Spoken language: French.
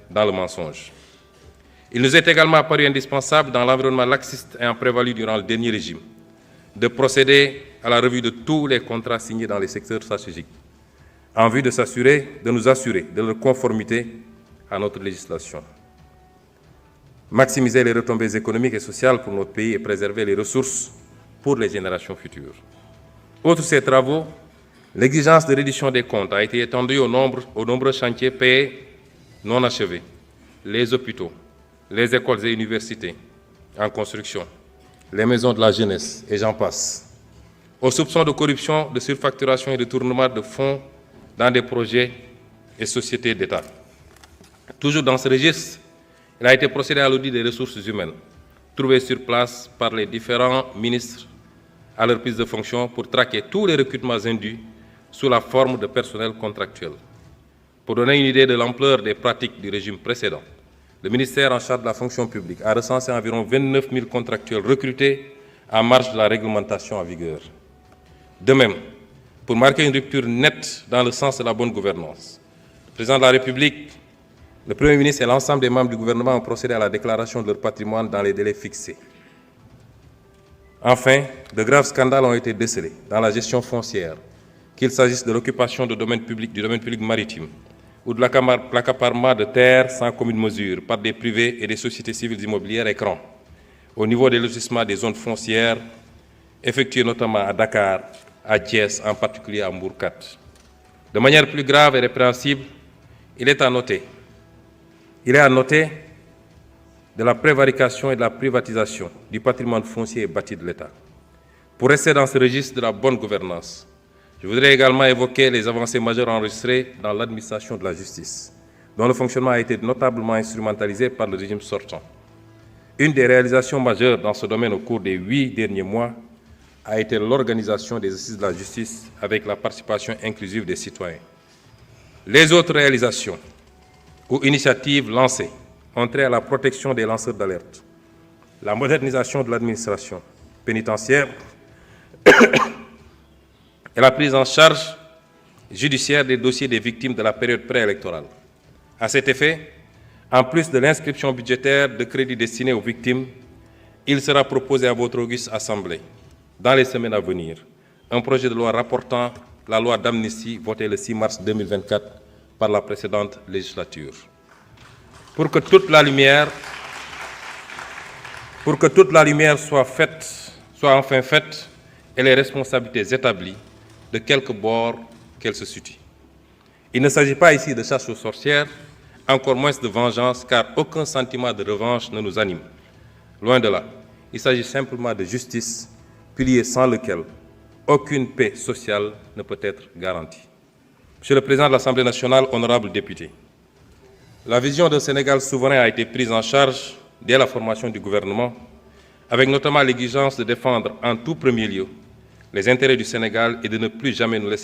dans le mensonge. Il nous est également apparu indispensable, dans l'environnement laxiste ayant prévalu durant le dernier régime, de procéder à la revue de tous les contrats signés dans les secteurs stratégiques, en vue de nous assurer de leur conformité à notre législation. Maximiser les retombées économiques et sociales pour notre pays et préserver les ressources pour les générations futures. Outre ces travaux, l'exigence de reddition des comptes a été étendue aux nombreux chantiers payés non achevés, les hôpitaux, les écoles et universités en construction, les maisons de la jeunesse, et j'en passe, aux soupçons de corruption, de surfacturation et de détournement de fonds dans des projets et sociétés d'État. Toujours dans ce registre, il a été procédé à l'audit des ressources humaines, trouvées sur place par les différents ministres à leur prise de fonction pour traquer tous les recrutements indus sous la forme de personnel contractuel. Pour donner une idée de l'ampleur des pratiques du régime précédent, le ministère en charge de la fonction publique a recensé environ 29 000 contractuels recrutés en marge de la réglementation en vigueur. De même, pour marquer une rupture nette dans le sens de la bonne gouvernance, le président de la République, le Premier ministre et l'ensemble des membres du gouvernement ont procédé à la déclaration de leur patrimoine dans les délais fixés. Enfin, de graves scandales ont été décelés dans la gestion foncière, qu'il s'agisse de l'occupation du domaine public maritime ou de l'accaparement de terres sans commune mesure par des privés et des sociétés civiles immobilières écrans, au niveau des lotissements des zones foncières, effectués notamment à Dakar, à Thiès, en particulier à Mbourkat. De manière plus grave et répréhensible, il est à noter de la prévarication et de la privatisation du patrimoine foncier et bâti de l'État. Pour rester dans ce registre de la bonne gouvernance, je voudrais également évoquer les avancées majeures enregistrées dans l'administration de la justice, dont le fonctionnement a été notablement instrumentalisé par le régime sortant. Une des réalisations majeures dans ce domaine au cours des 8 derniers mois a été l'organisation des assises de la justice avec la participation inclusive des citoyens. Les autres réalisations ou initiatives lancées ont trait à la protection des lanceurs d'alerte, la modernisation de l'administration pénitentiaire et la prise en charge judiciaire des dossiers des victimes de la période préélectorale. À cet effet, en plus de l'inscription budgétaire de crédits destinés aux victimes, il sera proposé à votre auguste Assemblée, dans les semaines à venir, un projet de loi rapportant la loi d'amnistie votée le 6 mars 2024 par la précédente législature. Pour que toute la lumière soit enfin faite et les responsabilités établies, de quelque bord qu'elles se situent. Il ne s'agit pas ici de chasse aux sorcières, encore moins de vengeance, car aucun sentiment de revanche ne nous anime. Loin de là, il s'agit simplement de justice, pilier sans lequel aucune paix sociale ne peut être garantie. Monsieur le Président de l'Assemblée nationale, honorables députés, la vision d'un Sénégal souverain a été prise en charge dès la formation du gouvernement, avec notamment l'exigence de défendre en tout premier lieu les intérêts du Sénégal et de ne plus jamais nous laisser